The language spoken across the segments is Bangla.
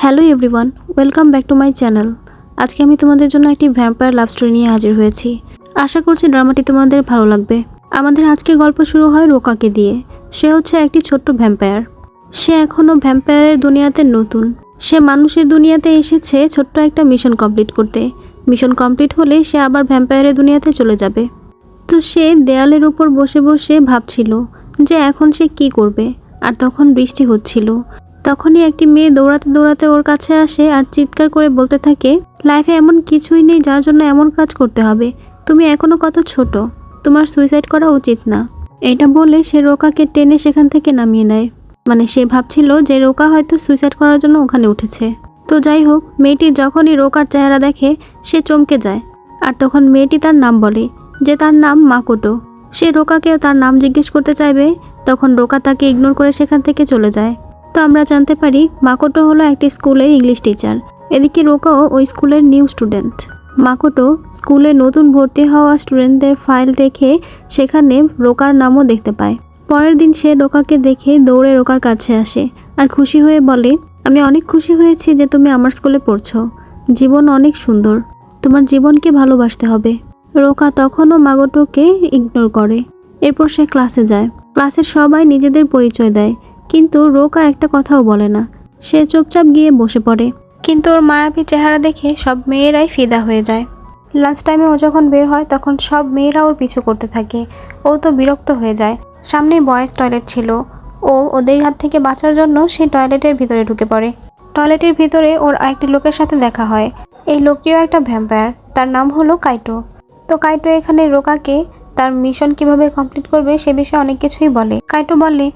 Hello everyone, welcome back to my channel. আজকে আমি তোমাদের জন্য একটি ভ্যাম্পায়ার লাভ স্টোরি নিয়ে হাজির হয়েছি। আশা করছি ড্রামাটি তোমাদের ভালো লাগবে। আমাদের আজকের গল্প শুরু হয় রোকাকে দিয়ে। সে হচ্ছে একটি ছোট্ট ভ্যাম্পায়ার। সে এখনও ভ্যাম্পায়ারের দুনিয়াতে নতুন। সে মানুষের দুনিয়াতে এসেছে ছোট্ট একটা মিশন কমপ্লিট করতে। মিশন কমপ্লিট হলে সে আবার ভ্যাম্পায়ারের দুনিয়াতে চলে যাবে। তো সে দেয়ালের উপর বসে বসে ভাবছিল যে এখন সে কি করবে। আর তখন বৃষ্টি হচ্ছিল। তখনই একটি মেয়ে দৌড়াতে দৌড়াতে ওর কাছে আসে আর চিৎকার করে বলতে থাকে, লাইফে এমন কিছুই নেই যার জন্য এমন কাজ করতে হবে। তুমি এখনো কত ছোট, তোমার সুইসাইড করা উচিত না। এটা বলে সে রোকাকে টেনে সেখান থেকে নামিয়ে নেয়। মানে সে ভাবছিল যে রোকা হয়তো সুইসাইড করার জন্য ওখানে উঠেছে। তো যাই হোক, মেয়েটি যখনই রোকার চেহারা দেখে সে চমকে যায়। আর তখন মেয়েটি তার নাম বলে, যে তার নাম মাকোটো। সে রোকাকেও তার নাম জিজ্ঞেস করতে চাইবে, তখন রোকা তাকে ইগনোর করে সেখান থেকে চলে যায়। তো আমরা জানতে পারি মাকোটো হলো একটি স্কুলের ইংলিশ টিচার। এদিকে রোকাও ওই স্কুলের নিউ স্টুডেন্ট। মাকোটো স্কুলে নতুন ভর্তি হওয়া স্টুডেন্টদের ফাইল দেখে সেখানে রোকার নামও দেখতে পায়। পরের দিন সে রোকাকে দেখে দৌড়ে রোকার কাছে আসে আর খুশি হয়ে বলে, আমি অনেক খুশি হয়েছি যে তুমি আমার স্কুলে পড়ছো। জীবন অনেক সুন্দর, তোমার জীবনকে ভালোবাসতে হবে। রোকা তখনও মাকোটোকে ইগনোর করে। এরপর সে ক্লাসে যায়। ক্লাসের সবাই নিজেদের পরিচয় দেয়, কিন্তু রোকা একটা কথাও বলে না। সে চুপচাপ গিয়ে বসে পড়ে। কিন্তু ওর মায়াবী চেহারা দেখে সব মেয়েরাই ফিদা হয়ে যায়। লাঞ্চ টাইমে ও যখন বের হয় তখন সব মেয়েরা ওর পিছু করতে থাকে। ও তো বিরক্ত হয়ে যায়। সামনেই বয়েজ টয়লেট ছিল। ওদের হাত থেকে বাঁচার জন্য সে টয়লেটের ভিতরে ঢুকে পড়ে। টয়লেটের ভিতরে ওর একটি লোকের সাথে দেখা হয়। এই লোকটিও একটা ভ্যাম্পায়ার, তার নাম হলো কাইটো। তো কাইটো এখানে রোকাকে তার মিশন কিভাবে কমপ্লিট করবে সে বিষয়ে অনেক কিছুই বলে। কাইটো বলে,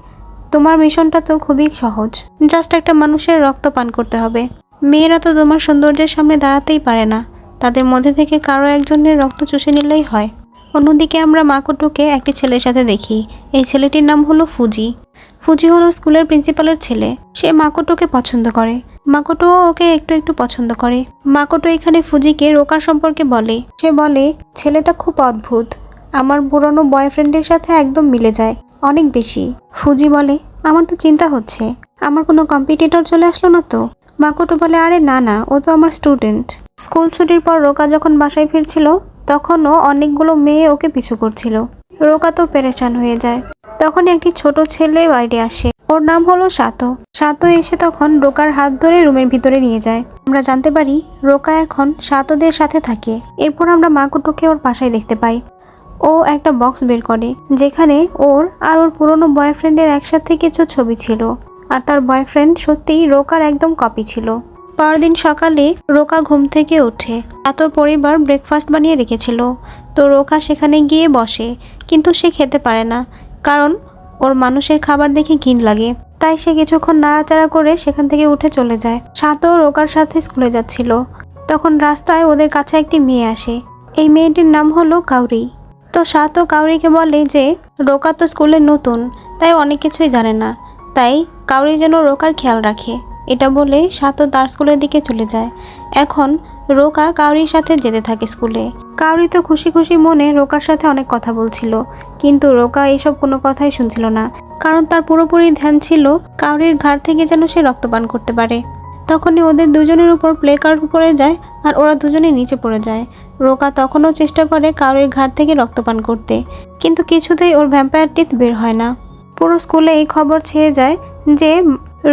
তোমার মিশনটা তো খুবই সহজ, জাস্ট একটা মানুষের রক্ত পান করতে হবে। মেয়েরা তো তোমার সৌন্দর্যের সামনে দাঁড়াতেই পারে না, তাদের মধ্যে থেকে কারো একজনের রক্ত চুষে নিলেই হয়। অন্যদিকে আমরা মাকোটোকে একটি ছেলের সাথে দেখি। এই ছেলেটির নাম হলো ফুজি। ফুজি হলো স্কুলের প্রিন্সিপালের ছেলে। সে মাকোটোকে পছন্দ করে। মাকোটোও ওকে একটু একটু পছন্দ করে। মাকোটো এখানে ফুজিকে রোকার সম্পর্কে বলে। সে বলে, ছেলেটা খুব অদ্ভুত, আমার পুরনো বয়ফ্রেন্ডের সাথে একদম মিলে যায়, অনেক বেশি। ফুজি বলে, আমার তো চিন্তা হচ্ছে আমার কোনো কম্পিটিটর চলে আসলো না তো। মাকোটো বলে, আরে না না, ও তো আমার স্টুডেন্ট। স্কুল ছুটির পর রোকা যখন বাসায় ফিরছিল তখনও অনেকগুলো মেয়ে ওকে পিছু করছিল। রোকা তো পেরেশান হয়ে যায়। তখন একটি ছোট ছেলে বাইরে আসে, ওর নাম হলো সাতো। সাতো এসে তখন রোকার হাত ধরে রুমের ভিতরে নিয়ে যায়। আমরা জানতে পারি রোকা এখন সাতোদের সাথে থাকে। এরপর আমরা মাকোটোকে ওর বাসায় দেখতে পাই। ও একটা বক্স বের করে, যেখানে ওর আর ওর পুরনো বয়ফ্রেন্ডের একসাথে কিছু ছবি ছিল। আর তার বয়ফ্রেন্ড সত্যিই রোকার একদম কপি ছিল। পরদিন সকালে রোকা ঘুম থেকে ওঠে। এত পরিবার ব্রেকফাস্ট বানিয়ে রেখেছিল। তো রোকা সেখানে গিয়ে বসে, কিন্তু সে খেতে পারে না, কারণ ওর মানুষের খাবার দেখে ঘিণ লাগে। তাই সে কিছুক্ষণ নাড়াচাড়া করে সেখান থেকে উঠে চলে যায়। সাতো রোকার সাথে স্কুলে যাচ্ছিল। তখন রাস্তায় ওদের কাছে একটি মেয়ে আসে। এই মেয়েটির নাম হলো কাউরি। তো সাতো কাউরিকে বলে যে রোকা তো স্কুলে নতুন, তাই অনেক কিছুই জানে না, তাই কাউরি যেন রোকার খেয়াল রাখে। এটা বলে সাতো তার স্কুলের দিকে চলে যায়। এখন রোকা কাউরির সাথে যেতে থাকে স্কুলে। কাউরি তো খুশি খুশি মনে রোকার সাথে অনেক কথা বলছিল, কিন্তু রোকা এইসব কোনো কথাই শুনছিল না, কারণ তার পুরোপুরি ধ্যান ছিল কাউরির ঘাড় থেকে যেন সে রক্তপান করতে পারে। তখনই ওদের দুজনের উপর প্লে কার্ড পড়ে যায় আর ওরা দুজনে নিচে পড়ে যায়। রোকা তখনও চেষ্টা করে কাউরির ঘাড় থেকে রক্তপান করতে, কিন্তু কিছুতেই ওর ভ্যাম্পায়ার টিথ বের হয় না। পুরো স্কুলে এই খবর ছেয়ে যায় যে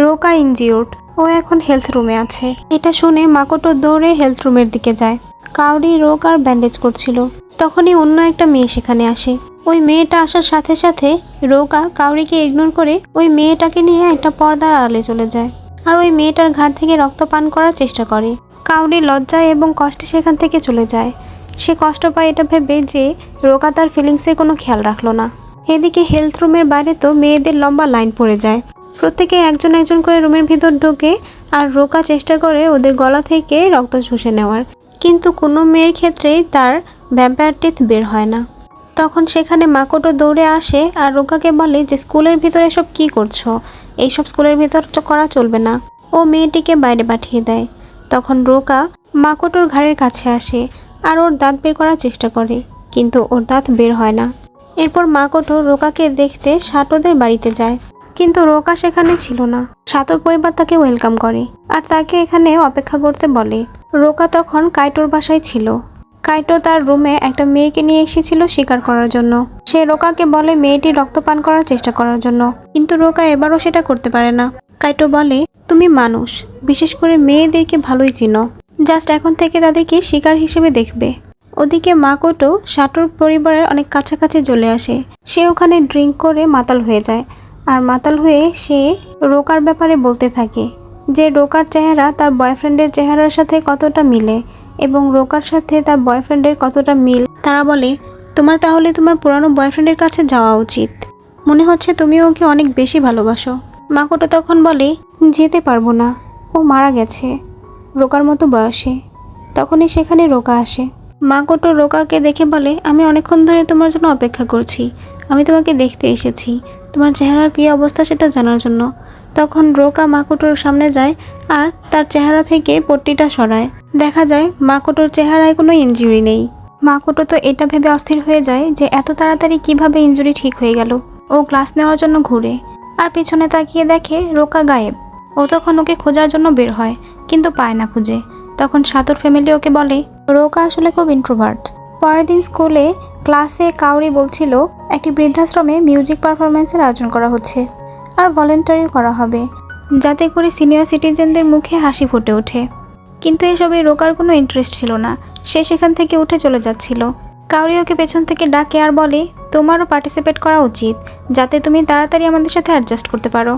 রোকা ইনজিওর্ড, ও এখন হেলথ রুমে আছে। এটা শুনে মাকোটো দৌড়ে হেলথ রুমের দিকে যায়। কাউরি রোকার ব্যান্ডেজ করছিল। তখনই অন্য একটা মেয়ে সেখানে আসে। ওই মেয়েটা আসার সাথে সাথে রোকা কাউরিকে ইগনোর করে ওই মেয়েটাকে নিয়ে একটা পর্দার আড়ালে চলে যায় আর ওই মেয়েটার ঘাড় থেকে রক্ত পান করার চেষ্টা করে। কাউরি লজ্জায় এবং কষ্টে সেখান থেকে চলে যায়। সে কষ্ট পায় এটা ভেবে যে রোকা তার ফিলিংসের কোনো খেয়াল রাখলো না। এদিকে হেলথ রুমের বাইরে তো মেয়েদের লম্বা লাইন পড়ে যায়। প্রত্যেকে একজন একজন করে রুমের ভিতর ঢোকে আর রোকা চেষ্টা করে ওদের গলা থেকে রক্ত শুষে নেওয়ার, কিন্তু কোনো মেয়ের ক্ষেত্রেই তার ভ্যাম্পায়ার টিথ বের হয় না। তখন সেখানে মাকোটো দৌড়ে আসে আর রোকাকে বলে যে স্কুলের ভিতরে এসব কী করছো, এইসব স্কুলের ভিতর করা চলবে না। ও মেয়েটিকে বাইরে পাঠিয়ে দেয়। তখন রোকা মাকোটোর ঘাড়ের কাছে আসে আর ওর দাঁত বের করার চেষ্টা করে, কিন্তু ওর দাঁত বের হয় না। এরপর মাকোটো রোকাকে দেখতে সাটোদের বাড়িতে যায়, কিন্তু রোকা সেখানে ছিল না। সাতোর পরিবার তাকে ওয়েলকাম করে আর তাকে এখানে অপেক্ষা করতে বলে। রোকা তখন কাইটোর বাসায় ছিল। কাইটো তার রুমে একটা মেয়েকে নিয়ে এসেছিল শিকার করার জন্য। সে রোকাকে বলে মেয়েটি রক্তপান করার চেষ্টা করার জন্য, কিন্তু রোকা এবারও সেটা করতে পারে না। কাইটো বলে, তুমি মানুষ, বিশেষ করে মেয়েদেরকে ভালোই চিনো, জাস্ট এখন থেকে তাদেরকে শিকার হিসেবে দেখবে। ওদিকে মাকোটো সাটোর পরিবারের অনেক কাছাকাছি চলে আসে। সে ওখানে ড্রিঙ্ক করে মাতাল হয়ে যায়, আর মাতাল হয়ে সে রোকার ব্যাপারে বলতে থাকে যে রোকার চেহারা তার বয়ফ্রেন্ডের চেহারার সাথে কতটা মিলে এবং রোকার সাথে তার বয়ফ্রেন্ডের কতটা মিল। তারা বলে, তোমার তাহলে তোমার পুরানো বয়ফ্রেন্ডের কাছে যাওয়া উচিত, মনে হচ্ছে তুমি ওকে অনেক বেশি ভালোবাসো। মাকোটো তখন বলে, যেতে পারবো না, ও মারা গেছে রোকার মতো বয়সে। তখনই সেখানে রোকা আসে। মাকোটো রোকাকে দেখে বলে, আমি অনেকক্ষণ ধরে তোমার জন্য অপেক্ষা করছি, আমি তোমাকে দেখতে এসেছি, তোমার চেহারার কী অবস্থা সেটা জানার জন্য। তখন রোকা মাকোটোর সামনে যায় আর তার চেহারা থেকে পট্টিটা সরায়। দেখা যায় মাকোটোর চেহারায় কোনো ইনজুরি নেই। মাকোটো তো এটা ভেবে অস্থির হয়ে যায় যে এত তাড়াতাড়ি কিভাবে ইনজুরি ঠিক হয়ে গেল। ও ক্লাস নেওয়ার জন্য ঘুরে আর পিছনে তাকিয়ে দেখে রোকা গায়েব। ও তখন ওকে খোঁজার জন্য বের হয়, কিন্তু পায় না খুঁজে। তখন সাতোর ফ্যামিলি ওকে বলে, রোকা আসলে খুব ইন্ট্রোভার্ট। পরের দিন স্কুলে ক্লাসে কাউরি বলছিল একটি বৃদ্ধাশ্রমে মিউজিক পারফরমেন্সের আয়োজন করা হচ্ছে আর ভলেন্টারি করা হবে, যাতে করে সিনিয়র সিটিজেনদের মুখে হাসি ফুটে ওঠে। কিন্তু এসবে রোকার কোনো ইন্টারেস্ট ছিল না। সে সেখান থেকে উঠে চলে যাচ্ছিল। কাউরি ওকে পেছন থেকে ডাকে আর বলে, তোমারও পার্টিসিপেট করা উচিত, যাতে তুমি তাড়াতাড়ি আমাদের সাথে অ্যাডজাস্ট করতে পারো।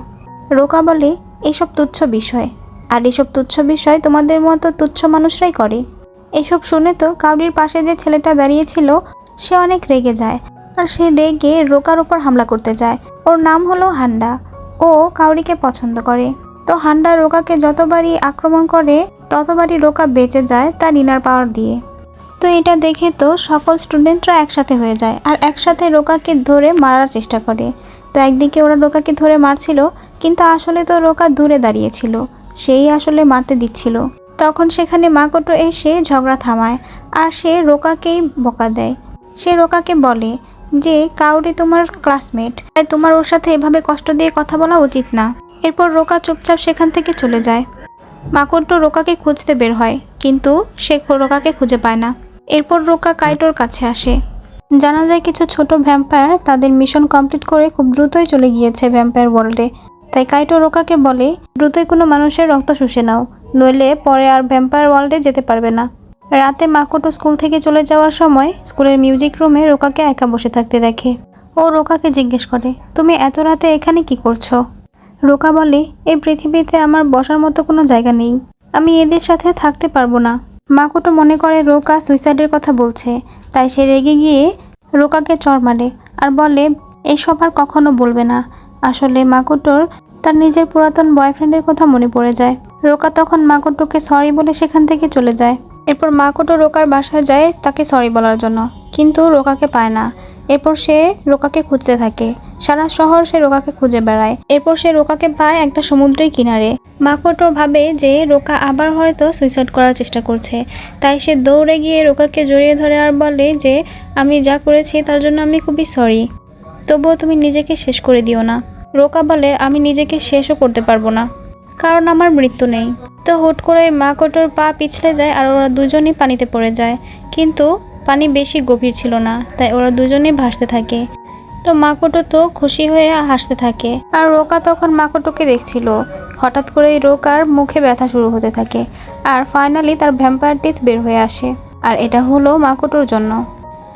রোকা বলে, এইসব তুচ্ছ বিষয়, আর এইসব তুচ্ছ বিষয় তোমাদের মতো তুচ্ছ মানুষরাই করে। এসব শুনে তো কাউরির পাশে যে ছেলেটা দাঁড়িয়েছিল সে অনেক রেগে যায়, আর সে রেগে রোকার উপর হামলা করতে যায়। ওর নাম হলো হান্ডা। ও কাউরিকে পছন্দ করে। তো হান্ডা রোকাকে যতবারই আক্রমণ করে ততবারই রোকা বেঁচে যায় তার ইনার পাওয়ার দিয়ে। তো এটা দেখে তো সকল স্টুডেন্টরা একসাথে হয়ে যায় আর একসাথে রোকাকে ধরে মারার চেষ্টা করে। তো একদিকে ওরা রোকাকে ধরে মারছিল, কিন্তু আসলে তো রোকা দূরে দাঁড়িয়েছিল, সেই আসলে মারতে দিচ্ছিল। তখন সেখানে মাকোটো এসে ঝগড়া থামায় আর সে রোকাকেই বকা দেয়। সে রোকাকে বলে যে কাউরি তোমার ক্লাসমেট, তাই তোমার ওর সাথে এভাবে কষ্ট দিয়ে কথা বলা উচিত না। এরপর রোকা চুপচাপ সেখান থেকে চলে যায়। মাকোটো রোকাকে খুঁজতে বের হয়, কিন্তু সে রোকাকে খুঁজে পায় না। এরপর রোকা কাইটোর কাছে আসে। জানা যায় কিছু ছোট ভ্যাম্পায়ার তাদের মিশন কমপ্লিট করে খুব দ্রুতই চলে গিয়েছে ভ্যাম্পায়ার ওয়ার্ল্ডে। তাই কাইটো রোকাকে বলে, দ্রুতই কোনো মানুষের রক্ত শুষে নাও, নইলে পরে আর ভ্যাম্পায়ার ওয়ার্ল্ডে যেতে পারবে না। রাতে মাকোটো স্কুল থেকে চলে যাওয়ার সময় স্কুলের মিউজিক রুমে রোকাকে একা বসে থাকতে দেখে। ও রোকাকে জিজ্ঞেস করে, তুমি এত রাতে এখানে কি করছো? রোকা বলে, এই পৃথিবীতে আমার বসার মতো কোনো জায়গা নেই, আমি এদের সাথে থাকতে পারবো না। মাকোটো মনে করে রোকা সুইসাইডের কথা বলছে, তাই সে রেগে গিয়ে রোকাকে চড় মারে আর বলে, এসব আর কখনো বলবে না। আসলে মাকোটোর তার নিজের পুরাতন বয়ফ্রেন্ডের কথা মনে পড়ে যায়। রোকা তখন মাকোটোকে সরি বলে সেখান থেকে চলে যায়। এরপর মাকোটো রোকার বাসায় যায় তাকে সরি বলার জন্য, কিন্তু রোকাকে পায় না। এরপর সে রোকাকে খুঁজতে থাকে, সারা শহর সে রোকাকে খুঁজে বেড়ায়। এরপর সে রোকাকে পায় একটা সমুদ্রের কিনারে। মাকোটো ভাবে যে রোকা আবার হয়তো সুইসাইড করার চেষ্টা করছে, তাই সে দৌড়ে গিয়ে রোকাকে জড়িয়ে ধরে আর বলে যে আমি যা করেছি তার জন্য আমি খুবই সরি, তবুও তুমি নিজেকে শেষ করে দিও না। রোকা বলে, আমি নিজেকে শেষও করতে পারবো না, কারণ আমার মৃত্যু নেই। তো হুট করে মাকোটোর পা পিছলে যায় আর ওরা দুজনেই পানিতে পড়ে যায়, কিন্তু পানি বেশি গভীর ছিল না, তাই ওরা দুজনেই ভাসতে থাকে। তো মাকোটো তো খুশি হয়ে হাসতে থাকে, আর রোকা তখন মাকোটোকে দেখছিল। হঠাৎ করেই রোকার মুখে ব্যথা শুরু হতে থাকে আর ফাইনালি তার ভ্যাম্পায়ার টিথ বের হয়ে আসে, আর এটা হলো মাকোটোর জন্য।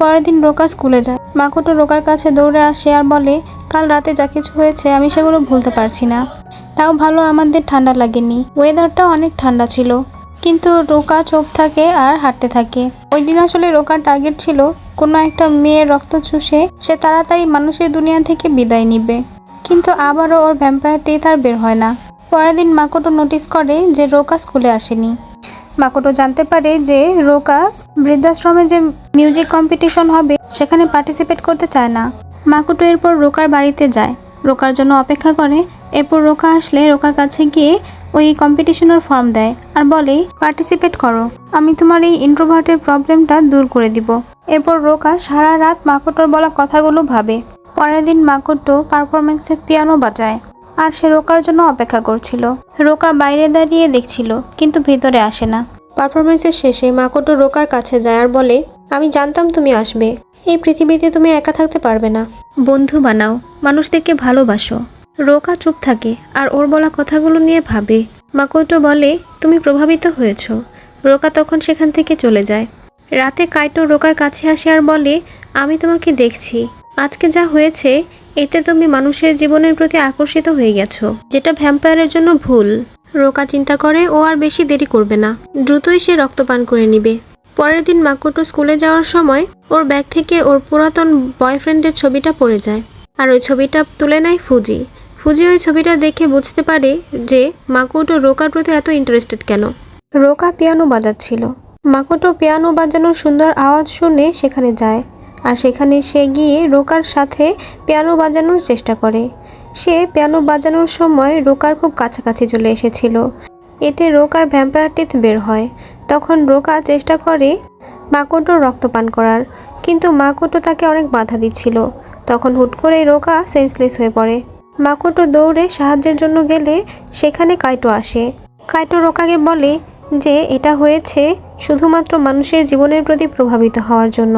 পরের দিন রোকা স্কুলে যায়। মাকোটো রোকার কাছে দৌড়ে আসে আর বলে, কাল রাতে যা কিছু হয়েছে আমি সেগুলো ভুলতে পারছি না। তাও ভালো আমাদের ঠান্ডা লাগেনি, ওয়েদারটা অনেক ঠান্ডা ছিল। কিন্তু রোকা চুপ থাকে আর হাঁটতে থাকে। ওই দিন আসলে রোকার টার্গেট ছিল কোনো একটা মেয়ের রক্ত চুষে সে তাড়াতাড়ি মানুষের দুনিয়া থেকে বিদায় নিবে, কিন্তু আবারও ওর ভ্যাম্পায়ার টিথ আর বের হয় না। পরের দিন মাকোটো নোটিস করে যে রোকা স্কুলে আসেনি। মাকোটো জানতে পারে যে রোকা বৃদ্ধাশ্রমে যে মিউজিক কম্পিটিশন হবে সেখানে পার্টিসিপেট করতে চায় না। মাকোটো এরপর রোকার বাড়িতে যায়, রোকার জন্য অপেক্ষা করে। এরপর রোকা আসলে রোকার কাছে গিয়ে ওই কম্পিটিশনের ফর্ম দেয় আর বলে, পার্টিসিপেট করো, আমি তোমার এই ইন্ট্রোভার্টের প্রবলেমটা দূর করে দিব। এরপর রোকা সারা রাত মাকোটোর বলা কথাগুলো ভাবে। পরের দিন মাকোটো পারফরমেন্সে পিয়ানো বাজায়। আর সে রোকার জন্য অপেক্ষা করছিল। রোকা বাইরে দাঁড়িয়ে দেখছিল, কিন্তু ভিতরে আসে না। পারফরমেন্সের শেষে মাকোটো রোকার কাছে যায় আর বলে, আমি জানতাম তুমি আসবে। এই পৃথিবীতে তুমি একা থাকতে পারবে না। বন্ধু বানাও, মানুষদেরকে ভালোবাসো। রোকা চুপ থাকে আর ওর বলা কথাগুলো নিয়ে ভাবে। মাকোটো বলে, তুমি প্রভাবিত হয়েছ। রোকা তখন সেখান থেকে চলে যায়। রাতে কাইটো রোকার কাছে আসে আর বলে, আমি তোমাকে দেখছি। আজকে যা হয়েছে এতে তুমি মানুষের জীবনের প্রতি আকর্ষিত হয়ে গেছো, যেটা ভ্যাম্পায়ারের জন্য ভুল। রোকা চিন্তা করে ও আর বেশি দেরি করবে না, দ্রুতই সে রক্তপান করে নিবে। পরের দিন মাকোটো স্কুলে যাওয়ার সময় ওর ব্যাগ থেকে ওর পুরাতন বয়ফ্রেন্ডের ছবিটা পড়ে যায়। আর ওই ছবিটা তুলে নেয় ফুজি। ফুজি ওই ছবিটা দেখে বুঝতে পারে যে মাকোটো রোকার প্রতি এত ইন্টারেস্টেড কেন। রোকা পিয়ানো বাজাচ্ছিল। মাকোটো পিয়ানো বাজানোর সুন্দর আওয়াজ শুনে সেখানে যায়। আর সেখানে সে গিয়ে রোকার সাথে পিয়ানো বাজানোর চেষ্টা করে। সে পিয়ানো বাজানোর সময় রোকার খুব কাছাকাছি চলে এসেছিল। এতে রোকার ভ্যাম্পায়ার টিথ বের হয়। তখন রোকা চেষ্টা করে মাকোটোর রক্তপান করার, কিন্তু মাকোটো তাকে অনেক বাধা দিচ্ছিল। তখন হুট করে রোকা সেন্সলেস হয়ে পড়ে। মাকোটো দৌড়ে সাহায্যের জন্য গেলে সেখানে কাইটো আসে। কাইটো রোকাকে বলে যে এটা হয়েছে শুধুমাত্র মানুষের জীবনের প্রতি প্রভাবিত হওয়ার জন্য।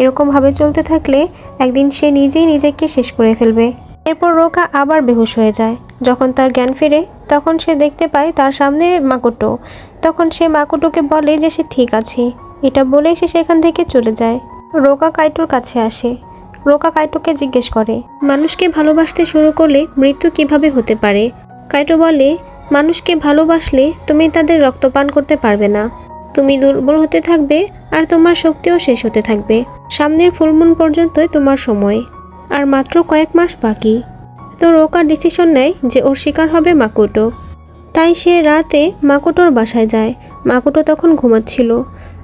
এরকমভাবে চলতে থাকলে একদিন সে নিজেই নিজেকে শেষ করে ফেলবে। এরপর রোকা আবার বেহুশ হয়ে যায়। যখন তার জ্ঞান ফেরে তখন সে দেখতে পায় তার সামনে মাকোটো। তখন সে মাকোটোকে বলে যে সে ঠিক আছে। এটা বলেই সে সেখান থেকে চলে যায়। রোকা কাইটোর কাছে আসে। রোকা কাইটোকে জিজ্ঞেস করে, মানুষকে ভালোবাসতে শুরু করলে মৃত্যু কিভাবে হতে পারে? কাইটো বলে, মানুষকে ভালোবাসলে তুমি তাদের রক্তপান করতে পারবে না। তুমি দুর্বল হতে থাকবে আর তোমার শক্তিও শেষ হতে থাকবে। সামনের ফুলমুন পর্যন্তই তোমার সময়, আর মাত্র কয়েক মাস বাকি। তো রোকা ডিসিশন নেয় যে ওর শিকার হবে মাকোটো। তাই সে রাতে মাকোটোর বাসায় যায়। মাকোটো তখন ঘুমাচ্ছিল।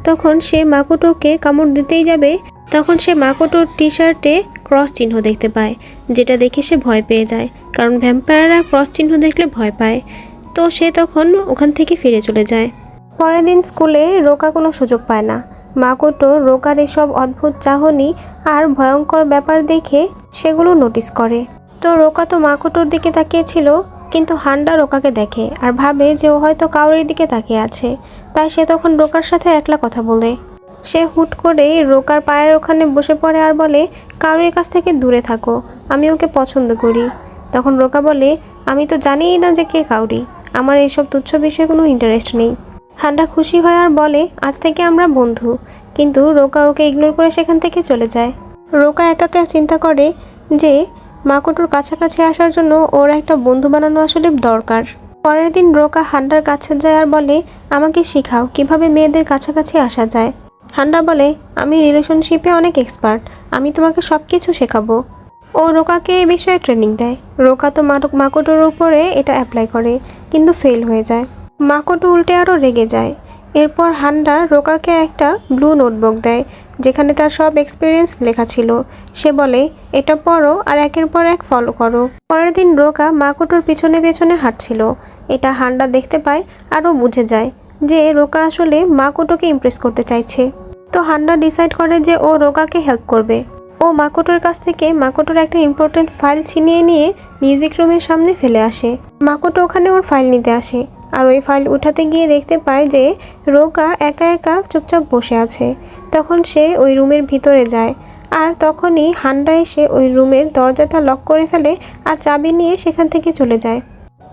তখন সে মাকোটোকে কামড় দিতেই যাবে, তখন সে মাকোটোর টি শার্টে ক্রস চিহ্ন দেখতে পায়, যেটা দেখে সে ভয় পেয়ে যায়, কারণ ভ্যাম্পায়াররা ক্রস চিহ্ন দেখলে ভয় পায়। তো সে তখন ওখান থেকে ফিরে চলে যায়। পরের দিন স্কুলে রোকা কোনো সুযোগ পায় না। মাকোটো রোকার এসব অদ্ভুত চাহনি আর ভয়ঙ্কর ব্যাপার দেখে সেগুলো নোটিস করে। তো রোকা তো মাকোটোর দিকে তাকিয়েছিল, কিন্তু হান্ডা রোকাকে দেখে আর ভাবে যে ও হয়তো কাউরের দিকে তাকিয়ে আছে। তাই সে তখন রোকার সাথে একলা কথা বলে। সে হুট করে রোকার পায়ের ওখানে বসে পড়ে আর বলে, কাউরের কাছ থেকে দূরে থাকো, আমি ওকে পছন্দ করি। তখন রোকা বলে, আমি তো জানিই না যে কে কাউরি, আমার এইসব তুচ্ছ বিষয়ে কোনো ইন্টারেস্ট নেই। হান্ডা খুশি হয় আর বলে, আজ থেকে আমরা বন্ধু। কিন্তু রোকা ওকে ইগনোর করে সেখান থেকে চলে যায়। রোকা একা একা চিন্তা করে যে মাকোটোর কাছাকাছি আসার জন্য ওর একটা বন্ধু বানানো আসলে দরকার। পরের দিন রোকা হান্ডার কাছে যায় আর বলে, আমাকে শেখাও কিভাবে মেয়েদের কাছাকাছি আসা যায়। হান্ডা বলে, আমি রিলেশনশিপে অনেক এক্সপার্ট, আমি তোমাকে সব কিছু শেখাবো। ও রোকাকে এই বিষয়ে ট্রেনিং দেয়। রোকা তো মাকোটোর উপরে এটা অ্যাপ্লাই করে, কিন্তু ফেল হয়ে যায়। মাকোটো উল্টে আরও রেগে যায়। এরপর হান্ডা রোকাকে একটা ব্লু নোটবুক দেয়, যেখানে তার সব এক্সপিরিয়েন্স লেখা ছিল। সে বলে, এটা পড়ো আর একের পর এক ফলো করো। পরের দিন রোকা মাকোটোর পিছনে পেছনে হাঁটছিল। এটা হান্ডা দেখতে পায় আরও বুঝে যায় যে রোকা আসলে মাকোটোকে ইমপ্রেস করতে চাইছে। তো হান্ডা ডিসাইড করে যে ও রোকাকে হেল্প করবে। ও মাকোটোর কাছ থেকে মাকোটোর একটা ইম্পর্টেন্ট ফাইল ছিনিয়ে নিয়ে মিউজিক রুমের সামনে ফেলে আসে। মাকোটো ওখানে ওর ফাইল নিতে আসে, আর ওই ফাইল উঠাতে গিয়ে দেখতে পায় যে রোকা একা একা চুপচাপ বসে আছে। তখন সে ওই রুমের ভিতরে যায়, আর তখনই হান্ডা এসে ওই রুমের দরজাটা লক করে ফেলে আর চাবি নিয়ে সেখান থেকে চলে যায়।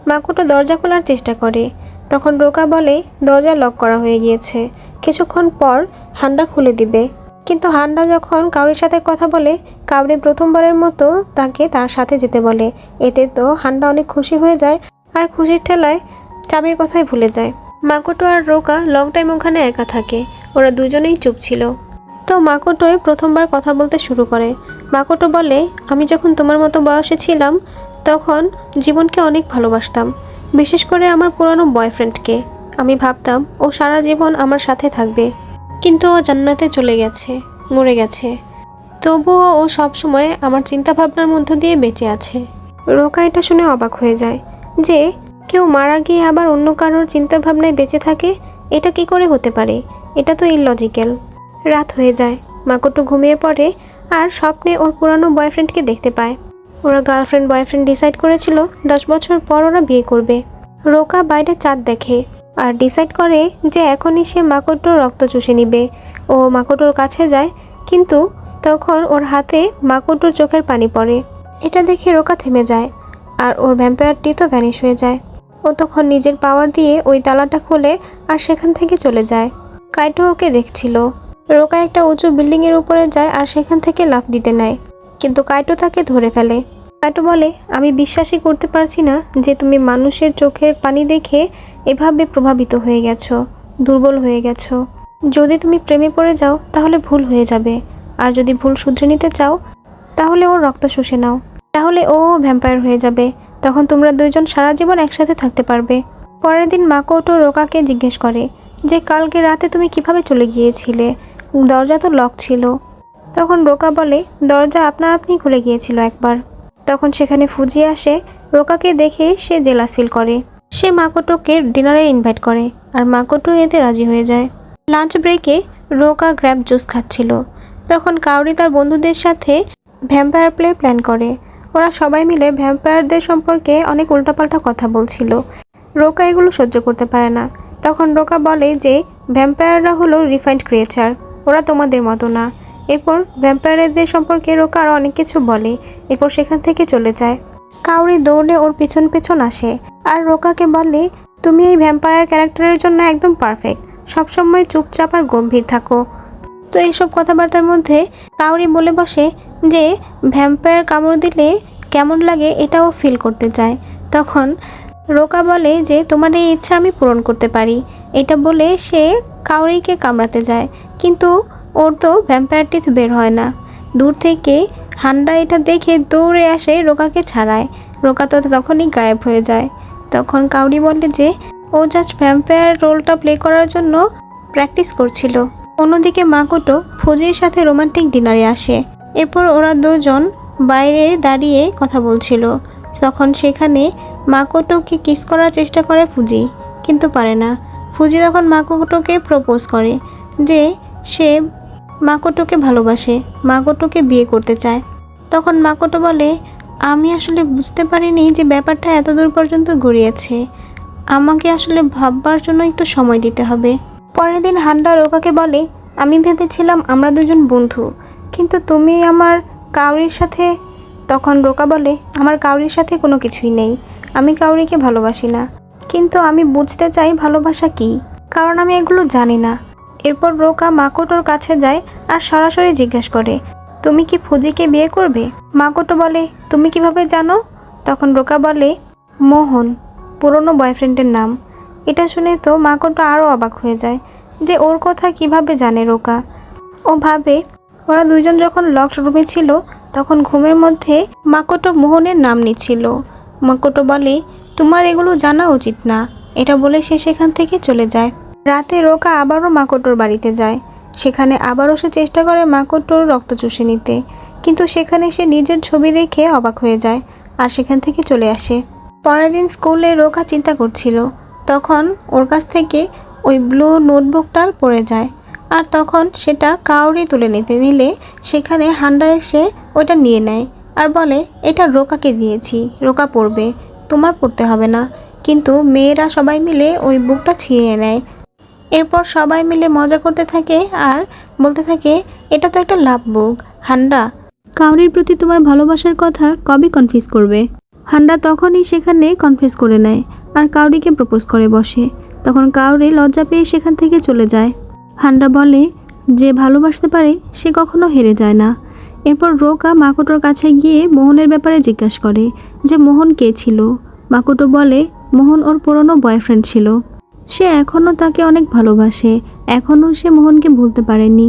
মাকোটো দরজা খোলার চেষ্টা করে। তখন রোকা বলে, দরজা লক করা হয়ে গিয়েছে, কিছুক্ষণ পর হান্ডা খুলে দিবে। কিন্তু হান্ডা যখন কাউরির সাথে কথা বলে, কাউরি প্রথমবারের মতো তাকে তার সাথে যেতে বলে। এতে তো হান্ডা অনেক খুশি হয়ে যায়, আর খুশির ঠেলায় চাবির কথাই ভুলে যায়। মাকোটো আর রোকা লং টাইম ওখানে একা থাকে। ওরা দুজনেই চুপ ছিল। তো মাকোটোয় প্রথমবার কথা বলতে শুরু করে। মাকোটো বলে, আমি যখন তোমার মতো বয়সে ছিলাম তখন জীবনকে অনেক ভালোবাসতাম, বিশেষ করে আমার পুরানো বয়ফ্রেন্ডকে। আমি ভাবতাম ও সারা জীবন আমার সাথে থাকবে, কিন্তু ও জান্নাতে চলে গেছে, মরে গেছে। তবুও ও সবসময় আমার চিন্তাভাবনার মধ্য দিয়ে বেঁচে আছে। রোকা এটা শুনে অবাক হয়ে যায় যে কেউ মারা গিয়ে আবার অন্য কারোর চিন্তাভাবনায় বেঁচে থাকে, এটা কি করে হতে পারে? এটা তো ইললজিক্যাল। রাত হয়ে যায়। মাকোটো ঘুমিয়ে পড়ে আর স্বপ্নে ওর পুরানো বয়ফ্রেন্ডকে দেখতে পায়। ওরা গার্লফ্রেন্ড বয়ফ্রেন্ড ডিসাইড করেছিল 10 বছর পর ওরা বিয়ে করবে। রোকা বাইরে চাঁদ দেখে আর ডিসাইড করে যে এখনই সে মাকোটোর রক্ত চুষে নিবে। ও মাকোটোর কাছে যায়, কিন্তু তখন ওর হাতে মাকোটোর চোখের পানি পড়ে। এটা দেখে রোকা থেমে যায় আর ওর ভ্যাম্পায়ারটি তো ভ্যানিশ হয়ে যায়। ও তখন নিজের পাওয়ার দিয়ে ওই তালাটা খুলে আর সেখান থেকে চলে যায়। কাইটো ওকে দেখছিল। রোকা একটা উঁচু বিল্ডিংয়ের উপরে যায় আর সেখান থেকে লাফ দিতে নেয়, কিন্তু কাইটো তাকে ধরে ফেলে। কাইটো বলে, আমি বিশ্বাসই করতে পারছি না যে তুমি মানুষের চোখের পানি দেখে এভাবে প্রভাবিত হয়ে গেছো, দুর্বল হয়ে গেছো। যদি তুমি প্রেমে পড়ে যাও তাহলে ভুল হয়ে যাবে, আর যদি ভুল শুধরে নিতে চাও তাহলে ওর রক্ত শুষে নাও, তাহলে ও ভ্যাম্পায়ার হয়ে যাবে। তখন তোমরা দুইজন সারা জীবন একসাথে থাকতে পারবে। পরের দিন মাকোটো রোকাকে জিজ্ঞেস করে যে কালকে রাতে তুমি কিভাবে চলে গিয়েছিলে, দরজা তো লক ছিল। তখন রোকা বলে, দরজা আপনা আপনি খুলে গিয়েছিল একবার। তখন সেখানে ফুজি আসে। রোকাকে দেখে সে জেলাস ফিল করে। সে মাকোটোকে ডিনারে ইনভাইট করে আর মাকোটো এতে রাজি হয়ে যায়। লাঞ্চ ব্রেকে রোকা গ্র্যাপ জুস খাচ্ছিল। তখন কাওরি তার বন্ধুদের সাথে ভ্যাম্পায়ার প্লে প্ল্যান করে। ওরা সবাই মিলে ভ্যাম্পায়ারদের সম্পর্কে অনেক উল্টাপাল্টা কথা বলছিল। রোকা এগুলো সহ্য করতে পারে না। তখন রোকা বলে যে ভ্যাম্পায়াররা হলো রিফাইন্ড ক্রিয়েচার, ওরা তোমাদের মতো না। এরপর ভ্যাম্পায়ারদের সম্পর্কে রোকা আরও অনেক কিছু বলে। এরপর সেখান থেকে চলে যায়। কাউরি দৌড়ে ওর পিছন পিছন আসে আর রোকাকে বলে, তুমি এই ভ্যাম্পায়ার ক্যারেক্টারের জন্য একদম পারফেক্ট, সবসময় চুপচাপ আর গম্ভীর থাকো। তো এইসব কথাবার্তার মধ্যে কাউরি বলে বসে যে ভ্যাম্পায়ার কামড় দিলে কেমন লাগে এটাও ফিল করতে চায়। তখন রোকা বলে যে তোমার এই ইচ্ছা আমি পূরণ করতে পারি। এটা বলে সে কাউরিকে কামড়াতে যায়, কিন্তু ওর তো ভ্যাম্পায়ার টিথ বের হয় না। দূর থেকে হান্ডা এটা দেখে দৌড়ে আসে রোকাকে ছাড়ায়। রোকা তো তখনই গায়েব হয়ে যায়। তখন কাউরি বলে যে ও জাস্ট ভ্যাম্পায়ার রোলটা প্লে করার জন্য প্র্যাকটিস করছিল। অন্যদিকে মাকোটো ফুজির সাথে রোমান্টিক ডিনারে আসে। এরপর ওরা দুজন বাইরে দাঁড়িয়ে কথা বলছিল। তখন সেখানে মাকোটোকে কিস করার চেষ্টা করে ফুজি, কিন্তু পারে না। ফুজি তখন মাকোটোকে প্রপোজ করে যে সে মাকোটোকে ভালোবাসে, মাকোটোকে বিয়ে করতে চায়। তখন মাকোটো বলে, আমি আসলে বুঝতে পারিনি যে ব্যাপারটা এত দূর পর্যন্ত গড়িয়েছে, আমাকে আসলে ভাববার জন্য একটু সময় দিতে হবে। পরের দিন হান্ডা রোকাকে বলে, আমি ভেবেছিলাম আমরা দুজন বন্ধু, কিন্তু তুমি আমার কাউরির সাথে। তখন রোকা বলে, আমার কাউরির সাথে কোনো কিছুই নেই, আমি কাউরিকে ভালোবাসি না, কিন্তু আমি বুঝতে চাই ভালোবাসা কী, কারণ আমি এগুলো জানি না। এরপর রোকা মাকোটোর কাছে যায় আর সরাসরি জিজ্ঞেস করে, তুমি কি ফুজিকে বিয়ে করবে? মাকোটো বলে, তুমি কিভাবে জানো? তখন রোকা বলে, মোহন, পুরনো বয়ফ্রেন্ডের নাম। এটা শুনে তো মাকোটো আরও অবাক হয়ে যায় যে ওর কথা কিভাবে জানে রোকা। ও ভাবে ওরা দুইজন যখন লকড রুমে ছিল তখন ঘুমের মধ্যে মাকোটো মোহনের নাম নিচ্ছিল। মাকোটো বলে, তোমার এগুলো জানা উচিত না। এটা বলে সে সেখান থেকে চলে যায়। রাতে রোকা আবারও মাকোটোর বাড়িতে যায়। সেখানে আবারও সে চেষ্টা করে মাকোটোর রক্ত চুষে নিতে, কিন্তু সেখানে সে নিজের ছবি দেখে অবাক হয়ে যায় আর সেখান থেকে চলে আসে। পরের দিন স্কুলে রোকা চিন্তা করছিল, তখন ওর কাছ থেকে ওই ব্লু নোটবুকটা পড়ে যায়। আর তখন সেটা কাউরি তুলে নিতে নিলে সেখানে হান্ডা এসে ওইটা নিয়ে নেয় আর বলে, এটা রোকাকে দিয়েছি, রোকা পড়বে, তোমার পড়তে হবে না। কিন্তু মেয়েরা সবাই মিলে ওই বুকটা ছিঁড়ে নেয়। এরপর সবাই মিলে মজা করতে থাকে আর বলতে থাকে, এটা তো একটা লাভ বুক। হান্ডা, কাউরির প্রতি তোমার ভালোবাসার কথা কবে কনফিউজ করবে? হান্ডা তখনই সেখানে কনফিউজ করে নেয় আর কাউরিকে প্রপোজ করে বসে। তখন কাউরি লজ্জা পেয়ে সেখান থেকে চলে যায়। হান্ডা বলে, যে ভালোবাসতে পারে সে কখনো হেরে যায় না। এরপর রোকা মাকোটোর কাছে গিয়ে মোহনের ব্যাপারে জিজ্ঞাসা করে যে মোহন কে ছিল। মাকোটো বলে, মোহন ওর পুরনো বয়ফ্রেন্ড ছিল, সে এখনও তাকে অনেক ভালোবাসে, এখনও সে মোহনকে ভুলতে পারেনি।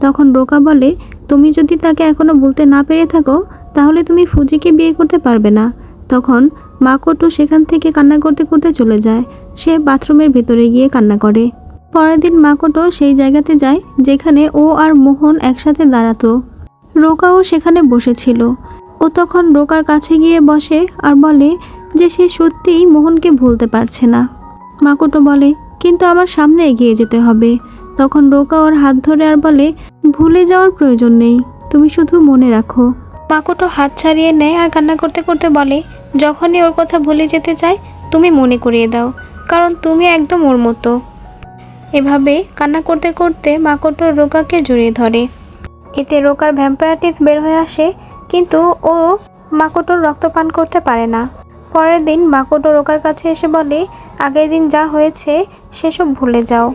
তখন রোকা বলে, তুমি যদি তাকে এখনও ভুলতে না পেরে থাকো তাহলে তুমি ফুজিকে বিয়ে করতে পারবে না। তখন মাকোটো সেখান থেকে কান্না করতে করতে চলে যায়। সে বাথরুমের ভেতরে গিয়ে কান্না করে। পরের দিন মাকোটো সেই জায়গাতে যায় যেখানে ও আর মোহন একসাথে দাঁড়াতো। রোকাও সেখানে বসেছিল। ও তখন রোকার কাছে গিয়ে বসে আর বলে যে সে সত্যিই মোহনকে ভুলতে পারছে না। মাকোটো বলে, কিন্তু আমার সামনে এগিয়ে যেতে হবে। তখন রোকা ওর হাত ধরে আর বলে, ভুলে যাওয়ার প্রয়োজন নেই, তুমি শুধু মনে রাখো মাকোটো হাত ছাড়িয়ে নেয় আর কান্না করতে করতে বলে, যখনই ওর কথা ভুলে যেতে চাই তুমি মনে করিয়ে দাও, কারণ তুমি একদম ওর মতো। এভাবে কান্না করতে করতে মাকোটো রোকাকে জড়িয়ে ধরে। এতে রোকার ভ্যাম্পায়ার টিথ বের হয়ে আসে, কিন্তু ও মাকোটোর রক্ত পান করতে পারে না। পরের দিন মাকোটো রোকার কাছে এসে বলে, আগের দিন যা হয়েছে সেসব ভুলে যাও,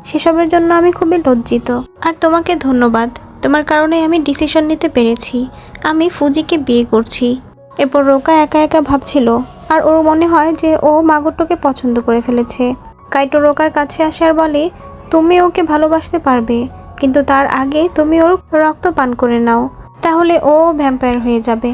সেসবের জন্য আমি খুবই লজ্জিত, আর তোমাকে ধন্যবাদ, তোমার কারণে আমি ডিসিশন নিতে পেরেছি, আমি ফুজিকে বিয়ে করছি। এরপর রোকা একা একা ভাবছিল, আর ওর মনে হয় যে ও মাকোটোকে পছন্দ করে ফেলেছে। কাইটো রোকার কাছে আসে আর বলে, তুমি ওকে ভালোবাসতে পারবে, কিন্তু তার আগে তুমি ওর রক্ত পান করে নাও, তাহলে ও ভ্যাম্পায়ার হয়ে যাবে।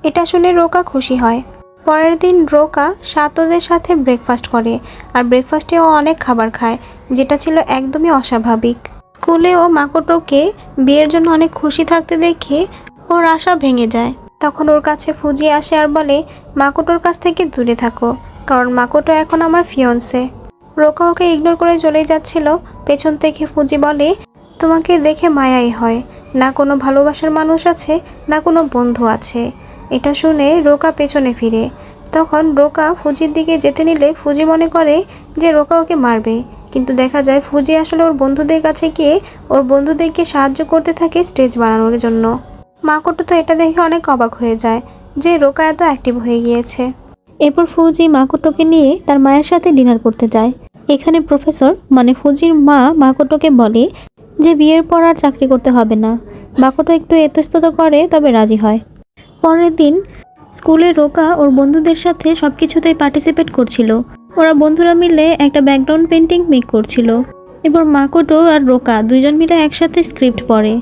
এটা শুনে রোকা খুশি হয়। পরের দিন রোকা সাতোদের সাথে ব্রেকফাস্ট করে, আর ব্রেকফাস্টে ও অনেক খাবার খায়, যেটা ছিল একদমই অস্বাভাবিক। স্কুলে ও মাকোটোকে বিয়ের জন্য অনেক খুশি থাকতে দেখে ওর আশা ভেঙে যায়। তখন ওর কাছে ফুজি আসে আর বলে, মাকোটোর কাছ থেকে দূরে থাকো, কারণ মাকোটো এখন আমার ফিয়ন্সে। রোকা ওকে ইগনোর করে চলে যাচ্ছিল, পেছন থেকে ফুজি বলে, তোমাকে দেখে মায়াই হয়, না কোনো ভালোবাসার মানুষ আছে, না কোনো বন্ধু আছে। এটা শুনে রোকা পেছনে ফিরে। তখন রোকা ফুজির দিকে যেতে নিলে ফুজি মনে করে যে রোকা ওকে মারবে, কিন্তু দেখা যায় ফুজি আসলে ওর বন্ধুদের কাছে গিয়ে ওর বন্ধুদেরকে সাহায্য করতে থাকে স্টেজ বানানোর জন্য। মাকোটো তো এটা দেখে অনেক অবাক হয়ে যায় যে রোকা এত অ্যাক্টিভ হয়ে গিয়েছে। এরপর ফুজি মাকোটোকে নিয়ে তার মায়ের সাথে ডিনার করতে যায়। এখানে প্রফেসর মানে ফুজির মা মাকোটোকে বলে যে বিয়ের পর আর চাকরি করতে হবে না। মাকোটো একটু এতস্তত করে, তবে রাজি হয়। পরের দিন স্কুলে রোকা ওর বন্ধুদের সাথে সব কিছুতেই পার্টিসিপেট করছিল। ওরা বন্ধুরা মিলে একটা ব্যাকগ্রাউন্ড পেন্টিং মেক করছিল। এবার মাকোটো আর রোকা দুইজন মিলে একসাথে স্ক্রিপ্ট পড়ে।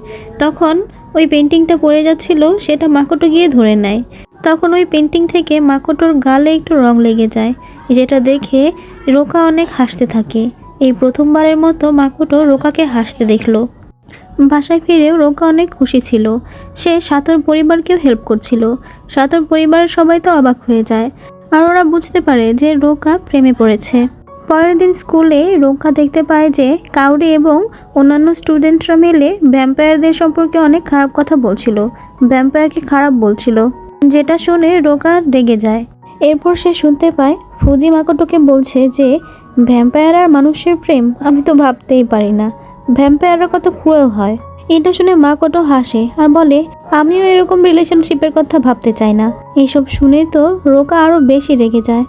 তখন ওই পেন্টিংটা পড়ে যাচ্ছিল, সেটা মাকোটো গিয়ে ধরে নেয়। তখন ওই পেন্টিং থেকে মাকোটোর গালে একটু রং লেগে যায়, যেটা দেখে রোকা অনেক হাসতে থাকে। এই প্রথমবারের মতো মাকোটো রোকাকে হাসতে দেখলো। বাসায় ফিরেও রোকা অনেক খুশি ছিল। সে সাতোর পরিবারকেও হেল্প করছিল। সাতোর পরিবারের সবাই তো অবাক হয়ে যায়, আর ওরা বুঝতে পারে যে রোকা প্রেমে পড়েছে। পরের দিন স্কুলে রোকা দেখতে পায় যে কাউরি এবং অন্যান্য স্টুডেন্টরা মিলে ভ্যাম্পায়ারদের সম্পর্কে অনেক খারাপ কথা বলছিল, ভ্যাম্পায়ারকে খারাপ বলছিল, যেটা শুনে রোকা রেগে যায়। এরপর সে শুনতে পায় ফুজি মাকোটোকে বলছে যে ভ্যাম্পায়ার আর মানুষের প্রেম আমি তো ভাবতেই পারি না, ভ্যাম্পায়াররা কত ক্রুয়েল হয়। এটা শুনে মাকোটো হাসে আর বলে, আমিও এরকম রিলেশনশিপের কথা ভাবতে চাই না। এইসব শুনে তো রোকা আরো বেশি রেগে যায়।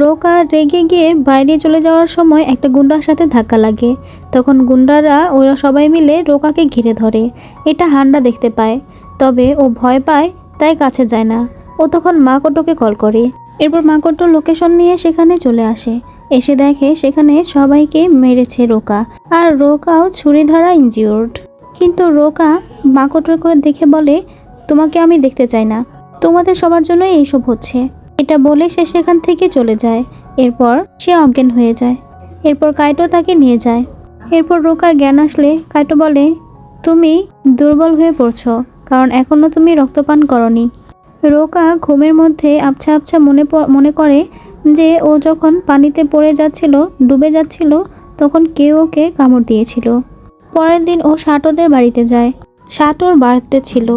রোকা রেগে গিয়ে বাইরে চলে যাওয়ার সময় একটা গুন্ডার সাথে ধাক্কা লাগে। তখন গুন্ডারা ওরা সবাই মিলে রোকাকে ঘিরে ধরে। এটা হান্ডা দেখতে পায়, তবে ও ভয় পায় তাই কাছে যায় না। ও তখন মাকোটোকে কল করে। এরপর মাকোটো লোকেশন নিয়ে সেখানে চলে আসে। এসে দেখে সেখানে সবাইকে মেরেছে রোকা, আর রোকাও ছুরি দ্বারা ইনজিওর্ড। কিন্তু রোকা মাকোটোকে দেখে বলে, তোমাকে আমি দেখতে চাই না, তোমাদের সবার জন্যই এইসব হচ্ছে। এটা বলে সে সেখান থেকে চলে যায়। এরপর সে অজ্ঞান হয়ে যায়। এরপর কাইটো তাকে নিয়ে যায়। এরপর রোকার জ্ঞান আসলে কাইটো বলে, তুমি দুর্বল হয়ে পড়ছো, কারণ এখনো তুমি রক্তপান করনি। রোকা ঘুমের মধ্যে আবছা আবছা মনে করে যে ও যখন পানিতে পড়ে যাচ্ছিল, ডুবে যাচ্ছিল, তখন কেউ ওকে কামড় দিয়েছিল। পরের দিন ও সাটোদের বাড়িতে যায়। সাটোর বার্থডে ছিল,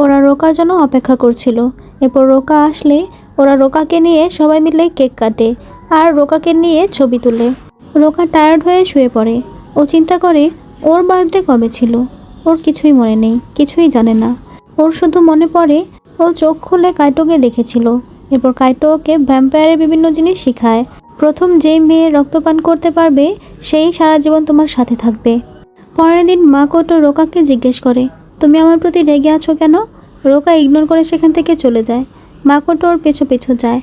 ওরা রোকার জন্য অপেক্ষা করছিল। এরপর রোকা আসলে ওরা রোকাকে নিয়ে সবাই মিলে কেক কাটে আর রোকাকে নিয়ে ছবি তুলে। রোকা টায়ার্ড হয়ে শুয়ে পড়ে। ও চিন্তা করে ওর বার্থডে কবে ছিল। ওর কিছুই মনে নেই, কিছুই জানে না। ওর শুধু মনে পড়ে ও চোখ খুলে কাইটোকে দেখেছিল। এরপর কাইটো ওকে ভ্যাম্পায়ারের বিভিন্ন জিনিস শেখায়। প্রথম যেই মেয়ে রক্তপান করতে পারবে সেই সারা জীবন তোমার সাথে থাকবে। পরের দিন মাকোটো রোকাকে জিজ্ঞেস করে, তুমি আমার প্রতি রেগে আছো কেন? রোকা ইগনোর করে সেখান থেকে চলে যায়। মাকোটো ওর পেছু পেছু যায়।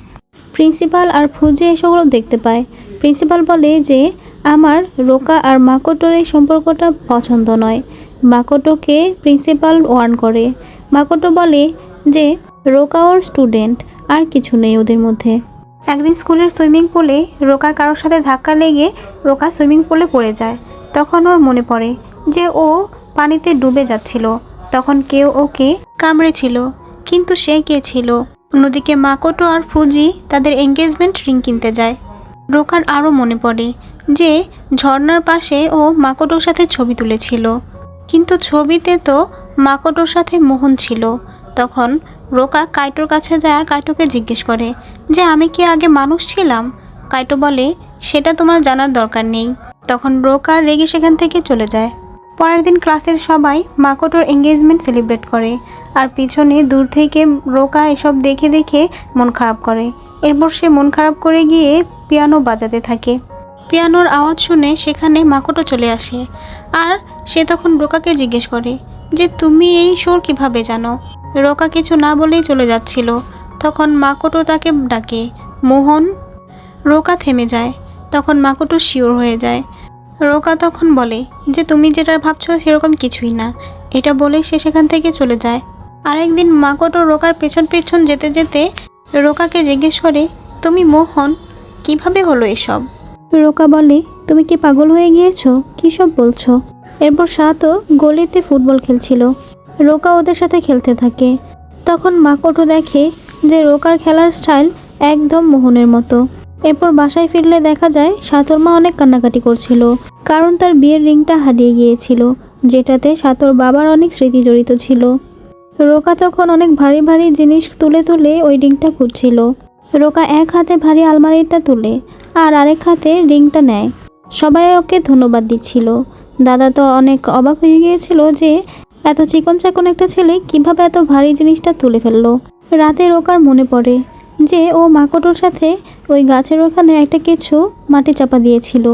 প্রিন্সিপাল আর ফুজি এসবগুলো দেখতে পায়। প্রিন্সিপাল বলে যে আমার রোকা আর মাকোটোর এই সম্পর্কটা পছন্দ নয়। মাকোটোকে প্রিন্সিপাল ওয়ার্ন করে। মাকোটো বলে যে রোকা ওর স্টুডেন্ট, আর কিছু নেই ওদের মধ্যে। একদিন স্কুলের সুইমিং পুলে রোকার কারোর সাথে ধাক্কা লেগে রোকা সুইমিং পুলে পড়ে যায়। তখন ওর মনে পড়ে যে ও পানিতে ডুবে যাচ্ছিল, তখন কেউ ওকে কামড়েছিল, কিন্তু সে কে ছিল? অন্যদিকে মাকোটো আর ফুজি তাদের এঙ্গেজমেন্ট রিং কিনতে যায়। রোকার আরও মনে পড়ে যে ঝর্ণার পাশে ও মাকোটোর সাথে ছবি তুলেছিল, কিন্তু ছবিতে তো মাকোটোর সাথে মোহন ছিল। তখন রোকা কাইটোর কাছে যায় আর কাইটোকে জিজ্ঞেস করে যে আমি কি আগে মানুষ ছিলাম। কাইটো বলে সেটা তোমার জানার দরকার নেই। তখন রোকা রেগে সেখান থেকে চলে যায়। পরের দিন ক্লাসের সবাই মাকোটোর এঙ্গেজমেন্ট সেলিব্রেট করে, আর পিছনে দূর থেকে রোকা এসব দেখে দেখে মন খারাপ করে। এরপর সে মন খারাপ করে গিয়ে পিয়ানো বাজাতে থাকে। পিয়ানোর আওয়াজ শুনে সেখানে মাকোটো চলে আসে, আর সে তখন রোকাকে জিজ্ঞেস করে যে তুমি এই সুর কিভাবে জানো। রোকা কিছু না বলেই চলে যাচ্ছিল। তখন মাকোটো তাকে ডাকে, মোহন। রোকা থেমে যায়। তখন মাকোটো শিওর হয়ে যায়। রোকা তখন বলে যে তুমি যেটা ভাবছো সেরকম কিছুই না। এটা বলে সে সেখান থেকে চলে যায়। আরেকদিন মাকোটো রোকার পেছন পেছন যেতে যেতে রোকাকে জিজ্ঞেস করে, তুমি মোহন, কিভাবে হলো এসব। রোকা বলে, তুমি কি পাগল হয়ে গিয়েছো, কী সব বলছো। এরপর সাতো গলিতে ফুটবল খেলছিল। রোকা ওদের সাথে খেলতে থাকে। তখন মাকোটো দেখে যে রোকার খেলার স্টাইল একদম মোহনের মতো। এরপর বাসায় ফিরলে দেখা যায় সাতোর মা অনেক কান্নাকাটি করছিল, কারণ তার বিয়ের রিংটা হারিয়ে গিয়েছিল, যেটাতে সাতোর বাবার অনেক স্মৃতি জড়িত ছিল। রোকা তখন অনেক ভারী ভারী জিনিস তুলে তুলে ওই রিংটা খুঁজছিল। রোকা এক হাতে ভারী আলমারিটা তুলে আর আরেক হাতে রিংটা নেয়। সবাই ওকে ধন্যবাদ দিচ্ছিল। দাদা তো অনেক অবাক হয়ে গিয়েছিল যে এত চিকন চাকন একটা ছেলে কিভাবে এত ভারী জিনিসটা তুলে ফেললো। রাতে রোকার মনে পড়ে যে ও মাকোটোর সাথে ওই গাছের ওখানে একটা কিছু মাটি চাপা দিয়েছিল।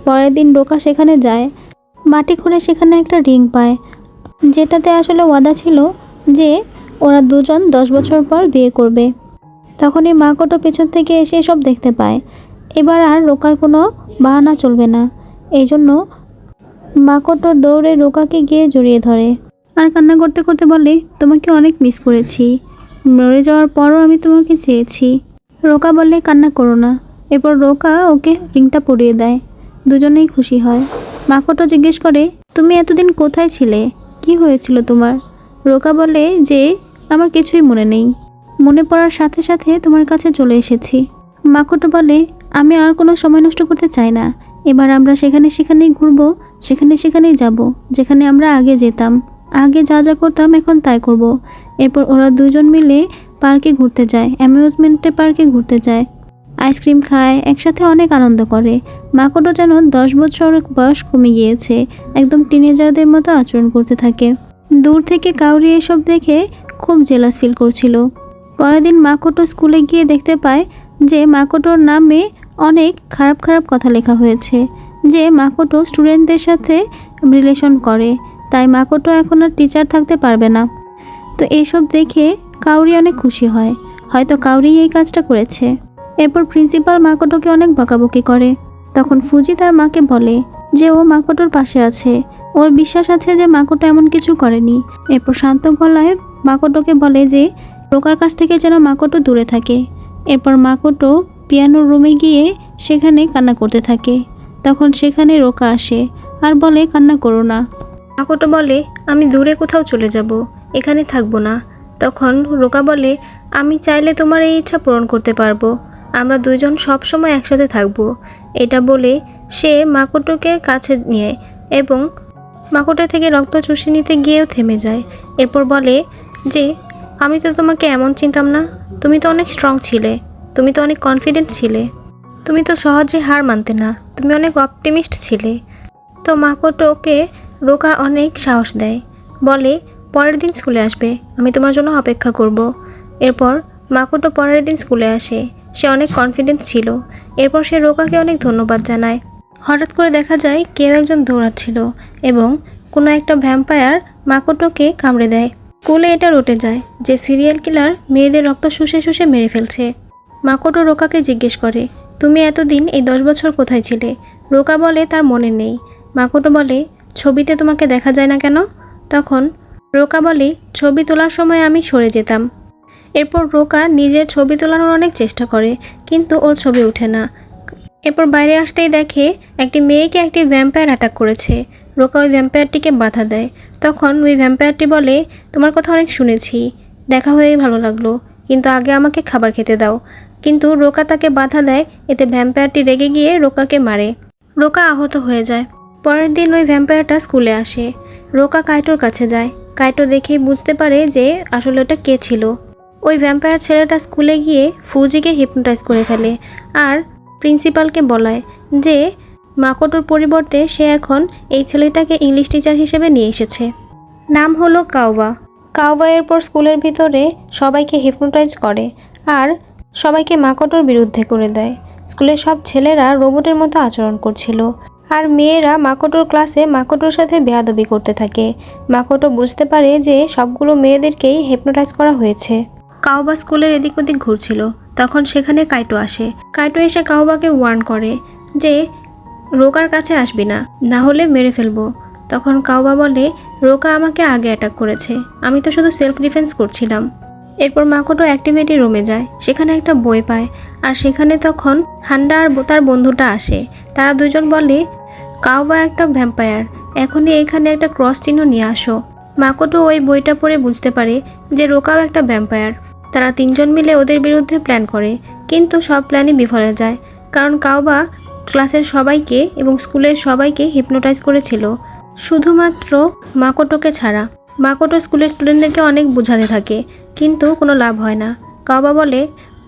পরের দিন রোকা সেখানে যায়। মাটি খুঁড়ে সেখানে একটা রিং পায়, যেটাতে আসলে ওয়াদা ছিল যে ওরা দুজন 10 বছর পর বিয়ে করবে। তখনই মাকোটো পেছন থেকে এসে সব দেখতে পায়। এবার আর রোকার কোনো বাহানা চলবে না। এই জন্য মাকোটো দৌড়ে রোকাকে গিয়ে জড়িয়ে ধরে আর কান্না করতে করতে বলে, তোমাকে অনেক মিস করেছি, মরে যাওয়ার পরও আমি তোমাকে চেয়েছি। রোকা বলে, কান্না করো না। এরপর রোকা ওকে রিংটা পরিয়ে দেয়। দুজনেই খুশি হয়। মাকোটো জিজ্ঞেস করে, তুমি এতদিন কোথায় ছিলে, কি হয়েছিল তোমার। রোকা বলে যে আমার কিছুই মনে নেই, মনে পড়ার সাথে সাথে তোমার কাছে চলে এসেছি। মাকোটো বলে, আমি আর কোনো সময় নষ্ট করতে চাই না। এবার আমরা সেখানে সেখানেই ঘুরবো, সেখানে সেখানেই যাব, যেখানে আমরা আগে যেতাম। আগে যা যা করতাম এখন তাই করব। এরপর ওরা দুজন মিলে পার্কে ঘুরতে যায়, অ্যামিউজমেন্টে পার্কে ঘুরতে যায়, আইসক্রিম খায়, একসাথে অনেক আনন্দ করে। মাকোটো যেন 10 বছর বয়স কমে গিয়েছে, একদম টিনেজারদের মতো আচরণ করতে থাকে। দূর থেকে কাউরি এসব দেখে খুব জেলাস ফিল করছিল। পরের দিন মাকোটো স্কুলে গিয়ে দেখতে পায় যে মাকোটোর নামে অনেক খারাপ খারাপ কথা লেখা হয়েছে, যে মাকোটো স্টুডেন্টদের সাথে রিলেশন করে, তাই মাকোটো এখন আর টিচার থাকতে পারবে না। তো এইসব দেখে কাউরি অনেক খুশি হয়, হয়তো কাউরি এই কাজটা করেছে। এরপর প্রিন্সিপাল মাকোটোকে অনেক বকাবকি করে। তখন ফুজি তার মাকে বলে যে ও মাকোটোর পাশে আছে, ওর বিশ্বাস আছে যে মাকোটো এমন কিছু করেনি। এরপর শান্ত গলায় মাকোটোকে বলে যে রোকার কাছ থেকে যেন মাকোটো দূরে থাকে। এরপর মাকোটো পিয়ানোর রুমে গিয়ে সেখানে কান্না করতে থাকে। তখন সেখানে রোকা আসে আর বলে, কান্না করো না। মাকোটো বলে, আমি দূরে কোথাও চলে যাব, এখানে থাকবো না। তখন রোকা বলে, আমি চাইলে তোমার এই ইচ্ছা পূরণ করতে পারবো, আমরা দুইজন সব সময় একসাথে থাকবো। এটা বলে সে মাকোটোকে কাছে নিয়ে এবং মাকোটো থেকে রক্ত চুষে নিতে গিয়েও থেমে যায়। এরপর বলে যে আমি তো তোমাকে এমন চিনতাম না, তুমি তো অনেক স্ট্রং ছিলে, তুমি তো অনেক কনফিডেন্ট ছিলে, তুমি তো সহজে হার মানতে না, তুমি অনেক অপটিমিস্ট ছিলে। তো মাকোটোকে রোকা অনেক সাহস দেয়, বলে পরের দিন স্কুলে আসবে, আমি তোমার জন্য অপেক্ষা করব। এরপর মাকোটো পরের দিন স্কুলে আসে, সে অনেক কনফিডেন্ট ছিল। এরপর সে রোকাকে অনেক ধন্যবাদ জানায়। হঠাৎ করে দেখা যায় কেউ একজন দৌড়াচ্ছিল এবং কোনো একটা ভ্যাম্পায়ার মাকোটোকে কামড়ে দেয়। স্কুলে এটা রটে যায় যে সিরিয়াল কিলার মেয়েদের রক্ত শুষে শুষে মেরে ফেলছে। মাকোটো রোকাকে জিজ্ঞেস করে, তুমি এতদিন এই 10 বছর কোথায় ছিলে। রোকা বলে তার মনে নেই। মাকোটো বলে, ছবিতে তোমাকে দেখা যায় না কেন। তখন রোকা বলে, ছবি তোলার সময় আমি সরে যেতাম। এরপর রোকা নিজের ছবি তোলানোর অনেক চেষ্টা করে, কিন্তু ওর ছবি ওঠে না। এরপর বাইরে আসতেই দেখে একটি মেয়েকে একটি ভ্যাম্পায়ার অ্যাটাক করেছে। রোকা ওই ভ্যাম্পায়ারটিকে বাধা দেয়। তখন ওই ভ্যাম্পায়ারটি বলে, তোমার কথা অনেক শুনেছি, দেখা হয়ে ভালো লাগলো, কিন্তু আগে আমাকে খাবার খেতে দাও। কিন্তু রোকা তাকে বাধা দেয়, এতে ভ্যাম্পায়ারটি রেগে গিয়ে রোকাকে মারে। রোকা আহত হয়ে যায়। পরের দিন ওই ভ্যাম্পায়ারটা স্কুলে আসে। রোকা কাইটোর কাছে যায়। কাইটো দেখেই বুঝতে পারে যে আসলে ওটা কে ছিল। ওই ভ্যাম্পায়ার ছেলেটা স্কুলে গিয়ে ফুজিকে হিপনোটাইজ করে ফেলে আর প্রিন্সিপালকে বলায় যে মাকোটোর পরিবর্তে সে এখন এই ছেলেটাকে ইংলিশ টিচার হিসেবে নিয়ে এসেছে। নাম হলো কাওবা। কাওবা এরপর স্কুলের ভিতরে সবাইকে হিপনোটাইজ করে আর সবাইকে মাকোটোর বিরুদ্ধে করে দেয়। স্কুলের সব ছেলেরা রোবটের মতো আচরণ করছিল আর মেয়েরা মাকোটোর ক্লাসে মাকোটোর সাথে বেয়াদবি করতে থাকে। মাকোটো বুঝতে পারে যে সবগুলো মেয়েদেরকেই হিপনোটাইজ করা হয়েছে। কাওবা স্কুলের এদিক ওদিক ঘুরছিল, তখন সেখানে কাইটো আসে। কাইটো এসে কাওবাকে ওয়ার্ন করে যে রোকার কাছে আসবি না, না হলে মেরে ফেলবো। তখন কাওবা বলে রোকা আমাকে আগে অ্যাটাক করেছে, আমি তো শুধু সেলফ ডিফেন্স করছিলাম। এরপর মাকোটো অ্যাক্টিভিটি রুমে যায়, সেখানে একটা বই পায় আর সেখানে তখন হান্ডা আর তার বন্ধুটা আসে। তারা দুজন বলে কাওবা একটা ভ্যাম্পায়ার, এখনই এখানে একটা ক্রস চিহ্ন নিয়ে আসো। মাকোটো ওই বইটা পড়ে বুঝতে পারে যে রোকাও একটা ভ্যাম্পায়ার। তারা তিনজন মিলে ওদের বিরুদ্ধে প্ল্যান করে, কিন্তু সব প্ল্যানই বিফলে যায়, কারণ কাওবা ক্লাসের সবাইকে এবং স্কুলের সবাইকে হিপনোটাইজ করেছিল, শুধুমাত্র মাকোটোকে ছাড়া। মাকোটো স্কুলের স্টুডেন্টদেরকে অনেক বোঝাতে থাকে, কিন্তু কোনো লাভ হয় না। কাওবা বলে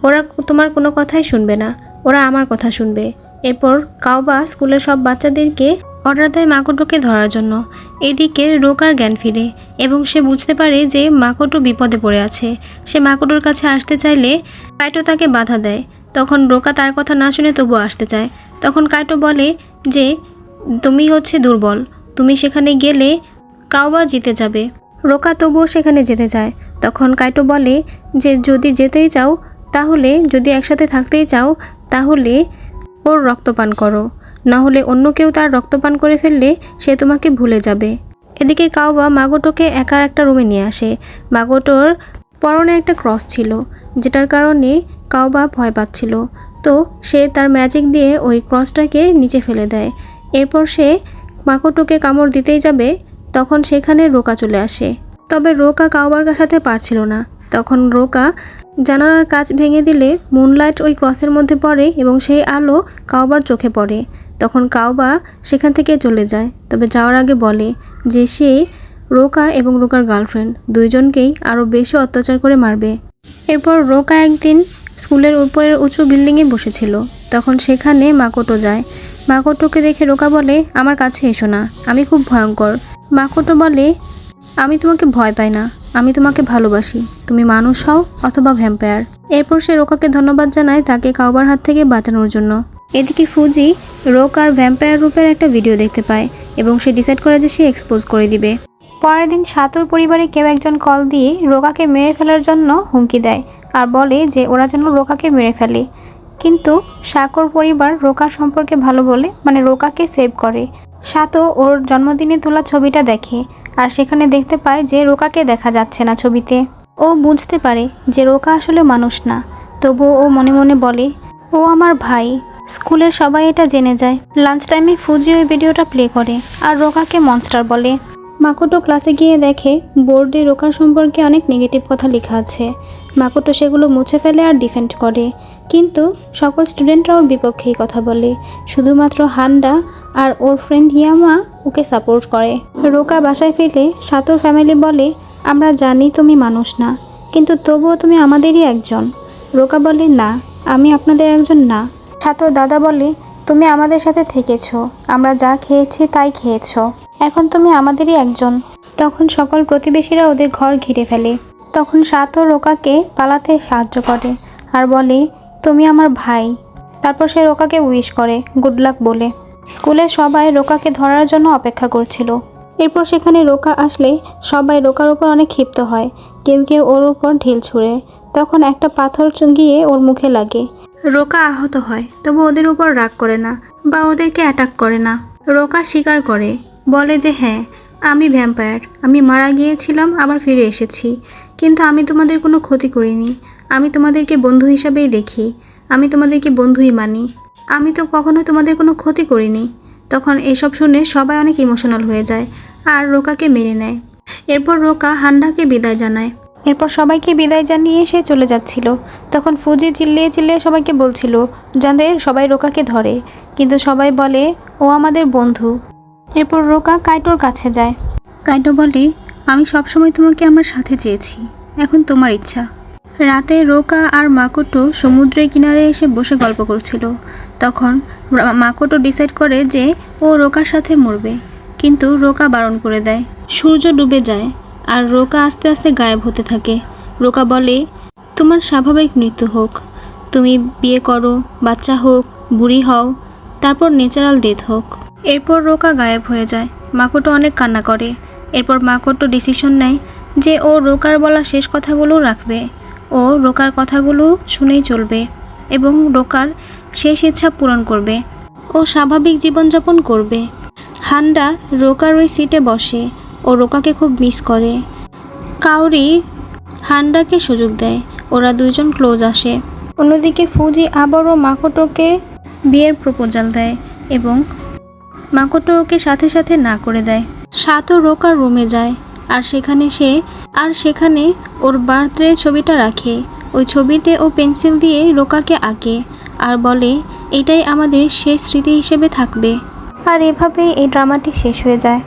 ওরা তোমার কোনো কথাই শুনবে না, ওরা আমার কথা শুনবে। এরপর কাওবা স্কুলের সব বাচ্চাদেরকে অর্ডার দেয় মাকোটোকে ধরার জন্য। এদিকে রোকার জ্ঞান ফিরে এবং সে বুঝতে পারে যে মাকোটো বিপদে পড়ে আছে। সে মাকোটোর কাছে আসতে চাইলে কাইটো তাকে বাধা দেয়। তখন রোকা তার কথা না শুনে তবুও আসতে চায়। তখন কাইটো বলে যে তুমি হচ্ছে দুর্বল, তুমি সেখানে গেলে কাওবা জিতে যাবে। রোকা তবুও সেখানে যেতে চায়। তখন কাইটো বলে যে যদি যেতেই চাও, তাহলে যদি একসাথে থাকতেই চাও, তাহলে ওর রক্তপান করো, না হলে অন্য কেউ তার রক্তপান করে ফেললে সে তোমাকে ভুলে যাবে। এদিকে কাওবা মাকোটোকে একা একটা রুমে নিয়ে আসে। মাকোটোর পরনে একটা ক্রস ছিল, যেটার কারণে কাওবা ভয় পাচ্ছিল। তো সে তার ম্যাজিক দিয়ে ওই ক্রসটাকে নিচে ফেলে দেয়। এরপর সে মাকোটোকে কামড় দিতেই যাবে, তখন সেখানে রোকা চলে আসে। তবে রোকা কাওবার সাথে পারছিল না। তখন রোকা জানালার কাঁচ ভেঙে দিলে মুনলাইট ওই ক্রসের মধ্যে পড়ে এবং সেই আলো কাওবার চোখে পড়ে। তখন কাওবা সেখান থেকে চলে যায়, তবে যাওয়ার আগে বলে যে সে রোকা এবং রোকার গার্লফ্রেন্ড দুইজনকেই আরও বেশি অত্যাচার করে মারবে। এরপর রোকা একদিন স্কুলের উপরের উঁচু বিল্ডিংয়ে বসেছিল, তখন সেখানে মাকোটো যায়। মাকোটোকে দেখে রোকা বলে আমার কাছে এসো না, আমি খুব ভয়ঙ্কর। মাকোটো বলে আমি তোমাকে ভয় পাই না, আমি তোমাকে ভালোবাসি, তুমি মানুষ হও অথবা ভ্যাম্পায়ার। এরপর সে রোকাকে ধন্যবাদ জানায় তাকে কাওবার হাত থেকে বাঁচানোর জন্য। এদিকে ফুজি রোকার ভ্যাম্পায়ার রূপের একটা ভিডিও দেখতে পায় এবং সে ডিসাইড করে যে সে এক্সপোজ করে দিবে। পরের দিন সাতোর পরিবারে কেউ একজন কল দিয়ে রোকাকে মেরে ফেলার জন্য হুমকি দেয় আর বলে যে ওরা যেন রোকাকে মেরে ফেলে। কিন্তু সাকোর পরিবার রোকার সম্পর্কে ভালো বলে, মানে রোকাকে সেভ করে। সাতো ওর জন্মদিনে তোলা ছবিটা দেখে আর সেখানে দেখতে পায় যে রোকাকে দেখা যাচ্ছে না ছবিতে। ও বুঝতে পারে যে রোকা আসলে মানুষ না, তবুও ও মনে মনে বলে ও আমার ভাই। স্কুলের সবাই এটা জেনে যায়। লাঞ্চ টাইমে ফুজি ওই ভিডিওটা প্লে করে আর রোকাকে মনস্টার বলে। মাকোটো ক্লাসে গিয়ে দেখে বোর্ডে রোকার সম্পর্কে অনেক নেগেটিভ কথা লেখা আছে। মাকোটো সেগুলো মুছে ফেলে আর ডিফেন্ড করে, কিন্তু সকল স্টুডেন্টরা ওর বিপক্ষেই কথা বলে। শুধুমাত্র হান্ডা আর ওর ফ্রেন্ড ইয়ামা ওকে সাপোর্ট করে। রোকা বাসায় ফিরলে সাতোর ফ্যামিলি বলে আমরা জানি তুমি মানুষ না, কিন্তু তবুও তুমি আমাদেরই একজন। রোকা বলে না, আমি আপনাদের একজন না। সাতোর দাদা বলে তুমি আমাদের সাথে থেকেছো, আমরা যা খেয়েছি তাই খেয়েছো, এখন তুমি আমাদেরই একজন। তখন সকল প্রতিবেশীরা ওদের ঘর ঘিরে ফেলে। তখন সাতো রোকাকে পালাতে সাহায্য করে আর বলে তুমি আমার ভাই। তারপর সে রোকাকে উইশ করে গুড লাক বলে। স্কুলের সবাই রোকাকে ধরার জন্য অপেক্ষা করছিল। এরপর সেখানে রোকা আসলে সবাই রোকার উপর অনেক ক্ষিপ্ত হয়, কেউ কেউ ওর উপর ঢিল ছুঁড়ে। তখন একটা পাথর গিয়ে ওর মুখে লাগে। রোকা আহত হয়, তবু ওদের উপর রাগ করে না বা ওদেরকে অ্যাটাক করে না। রোকা স্বীকার করে, বলে যে হ্যাঁ আমি ভ্যাম্পায়ার, আমি মারা গিয়েছিলাম আবার ফিরে এসেছি, কিন্তু আমি তোমাদের কোনো ক্ষতি করিনি, আমি তোমাদেরকে বন্ধু হিসাবেই দেখি, আমি তোমাদেরকে বন্ধুই মানি, আমি তো কখনো তোমাদের কোনো ক্ষতি করিনি। তখন এসব শুনে সবাই অনেক ইমোশনাল হয়ে যায় আর রোকাকে মেনে নেয়। এরপর রোকা হান্ডাকে বিদায় জানায়। এরপর সবাইকে বিদায় জানিয়ে সে চলে যাচ্ছিল। তখন ফুজি চিল্লিয়ে চিল্লিয়ে সবাইকে বলছিল যাদের সবাই রোকাকে ধরে, কিন্তু সবাই বলে ও আমাদের বন্ধু। এরপর রোকা কাইটোর কাছে যায়। কাইটো বলে আমি সবসময় তোমাকে আমার সাথে চেয়েছি, এখন তোমার ইচ্ছা। রাতে রোকা আর মাকোটো সমুদ্রের কিনারে এসে বসে গল্প করছিল। তখন মাকোটো ডিসাইড করে যে ও রোকার সাথে মরবে, কিন্তু রোকা বারণ করে দেয়। সূর্য ডুবে যায় আর রোকা আস্তে আস্তে গায়েব হতে থাকে। রোকা বলে, তোমার স্বাভাবিক মৃত্যু হোক, তুমি বিয়ে করো, বাচ্চা হোক, বুড়ি হও, তারপর ন্যাচারাল ডেথ হোক। এরপর রোকা গায়েব হয়ে যায়। মাকোটো অনেক কান্না করে। এরপর মাকোটো ডিসিশন নেয় যে ও রোকার বলা শেষ কথাগুলো রাখবে। ও রোকার কথাগুলো শুনেই চলবে এবং রোকার শেষ ইচ্ছা পূরণ করবে। ও স্বাভাবিক জীবনযাপন করবে। হান্ডা রোকার ওই সিটে বসে। ও রোকাকে খুব মিস করে। কাওরি হান্ডাকে সুযোগ দেয়। ওরা দুইজন ক্লোজ আসে। অন্যদিকে ফুজি আবারও মাকোটোকে বিয়ের প্রপোজাল দেয় এবং মাকোটো ওকে সাথে সাথে না করে দেয়। সাতো রোকার রুমে যায় আর সেখানে ওর বার্থডে ছবিটা রাখে। ওই ছবিতে ও পেন্সিল দিয়ে রোকাকে আঁকে আর বলে, এটাই আমাদের শেষ স্মৃতি হিসেবে থাকবে। আর এভাবেই এই ড্রামাটি শেষ হয়ে যায়।